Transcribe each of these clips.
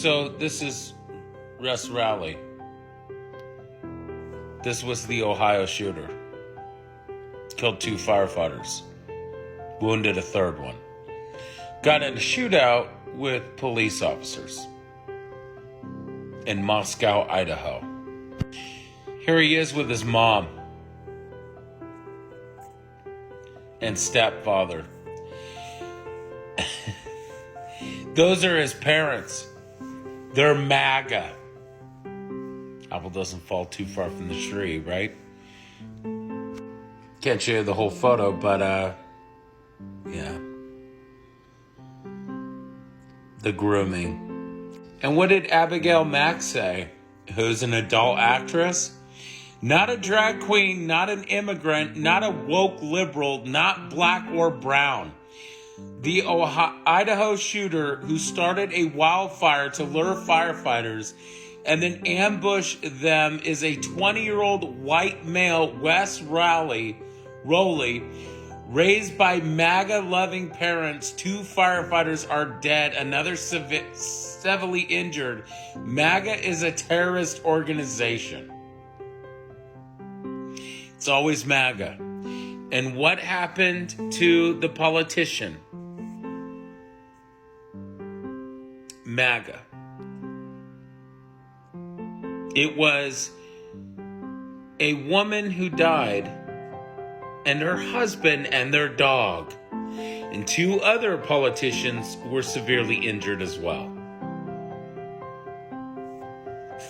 So this is Wess Roley. This was the Ohio shooter. Killed 2 firefighters. Wounded a 3rd one. Got in a shootout with police officers in Moscow, Idaho. Here he is with his mom and stepfather. Those are his parents. They're MAGA. Apple doesn't fall too far from the tree, right? Can't show you the whole photo, but yeah. The grooming. And what did Abigail Mack say? Who's an adult actress? Not a drag queen, not an immigrant, not a woke liberal, not black or brown. The Idaho shooter who started a wildfire to lure firefighters and then ambush them is a 20-year-old white male, Wess Roley, raised by MAGA-loving parents. 2 firefighters are dead, another severely injured. MAGA is a terrorist organization. It's always MAGA. And what happened to the politician? MAGA. It was a woman who died, and her husband and their dog, and 2 other politicians were severely injured as well.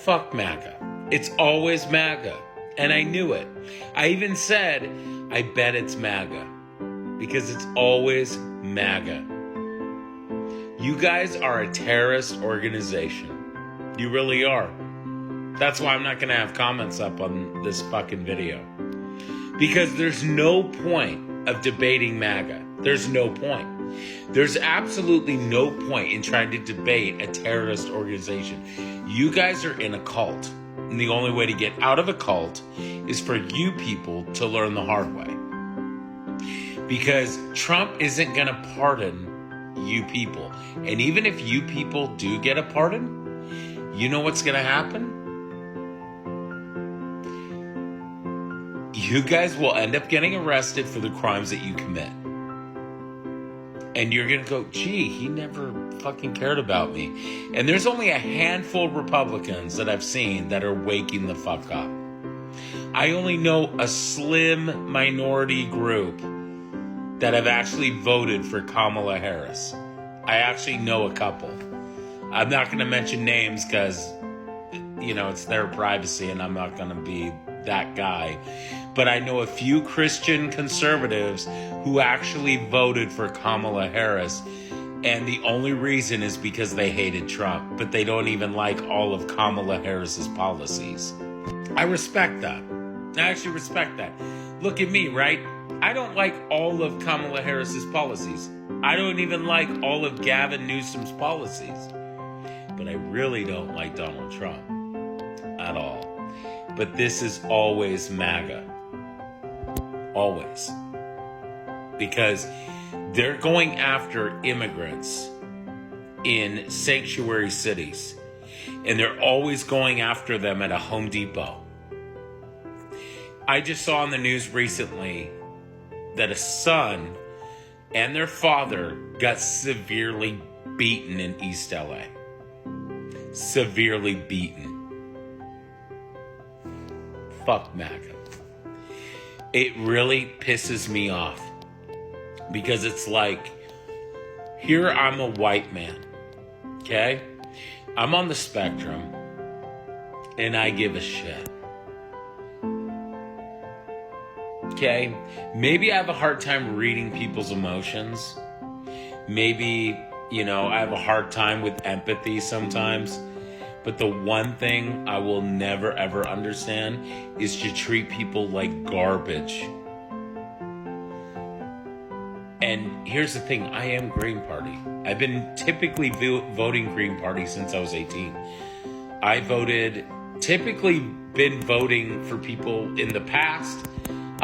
Fuck MAGA. It's always MAGA. And I knew it. I even said, I bet it's MAGA. Because it's always MAGA. You guys are a terrorist organization. You really are. That's why I'm not going to have comments up on this fucking video. Because there's no point of debating MAGA. There's no point. There's absolutely no point in trying to debate a terrorist organization. You guys are in a cult. And the only way to get out of a cult is for you people to learn the hard way. Because Trump isn't going to pardon you people. And even if you people do get a pardon, you know what's going to happen? You guys will end up getting arrested for the crimes that you commit. And you're going to go, gee, he never fucking cared about me. And there's only a handful of Republicans that I've seen that are waking the fuck up. I only know a slim minority group that have actually voted for Kamala Harris. I actually know a couple. I'm not going to mention names because, you know, it's their privacy and I'm not going to be that guy. But I know a few Christian conservatives who actually voted for Kamala Harris. And the only reason is because they hated Trump. But they don't even like all of Kamala Harris's policies. I respect that. I actually respect that. Look at me, right? I don't like all of Kamala Harris's policies. I don't even like all of Gavin Newsom's policies. But I really don't like Donald Trump at all. But this is always MAGA. Always. Because they're going after immigrants in sanctuary cities. And they're always going after them at a Home Depot. I just saw on the news recently that a son and their father got severely beaten in East LA. Severely beaten. Fuck MAGA. It really pisses me off. Because it's like, here I'm a white man. Okay? I'm on the spectrum. And I give a shit. Okay? Maybe I have a hard time reading people's emotions. Maybe, you know, I have a hard time with empathy sometimes. But the one thing I will never, ever understand is to treat people like garbage. And here's the thing. I am Green Party. I've been typically voting Green Party since I was 18. I typically been voting for people in the past.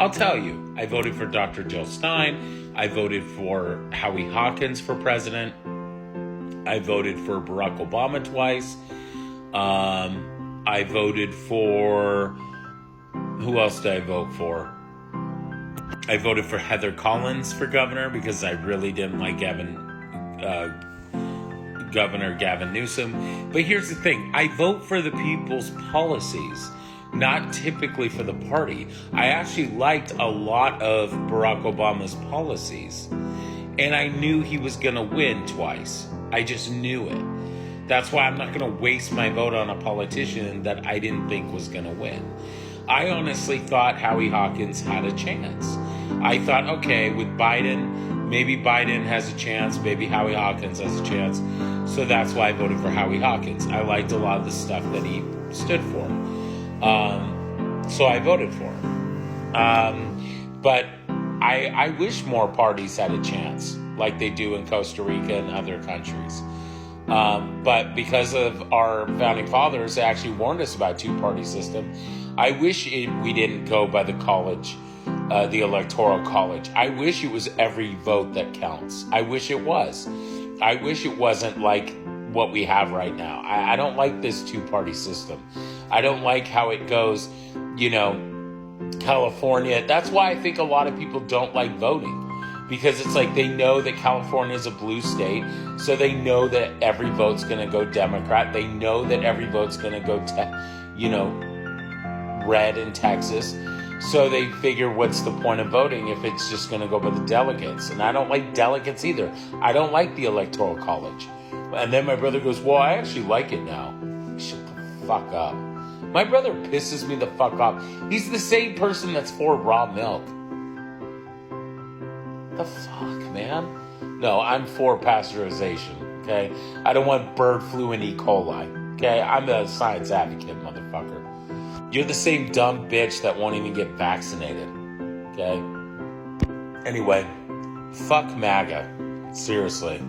I'll tell you, I voted for Dr. Jill Stein. I voted for Howie Hawkins for president. I voted for Barack Obama twice. I voted for... Who else did I vote for? I voted for Heather Collins for governor because I really didn't like Governor Gavin Newsom. But here's the thing. I vote for the people's policies, not typically for the party. I actually liked a lot of Barack Obama's policies. And I knew he was going to win twice. I just knew it. That's why I'm not going to waste my vote on a politician that I didn't think was going to win. I honestly thought Howie Hawkins had a chance. I thought, okay, with Biden, maybe Biden has a chance, maybe Howie Hawkins has a chance. So that's why I voted for Howie Hawkins. I liked a lot of the stuff that he stood for. So I voted for him. But I wish more parties had a chance, like they do in Costa Rica and other countries. But because of our founding fathers, they actually warned us about two-party system. I wish we didn't go by the college, the electoral college. I wish it was every vote that counts. I wish it was. I wish it wasn't like what we have right now. I don't like this two-party system. I don't like how it goes, California. That's why I think a lot of people don't like voting. Because it's like they know that California is a blue state, so they know that every vote's going to go Democrat. They know that every vote's going to go, red in Texas. So they figure, what's the point of voting if it's just going to go by the delegates? And I don't like delegates either. I don't like the Electoral College. And then my brother goes, well, I actually like it now. Shut the fuck up. My brother pisses me the fuck off. He's the same person that's for raw milk. The fuck, man? No, I'm for pasteurization, okay? I don't want bird flu and E. coli, okay? I'm a science advocate, motherfucker. You're the same dumb bitch that won't even get vaccinated, okay? Anyway, fuck MAGA. Seriously.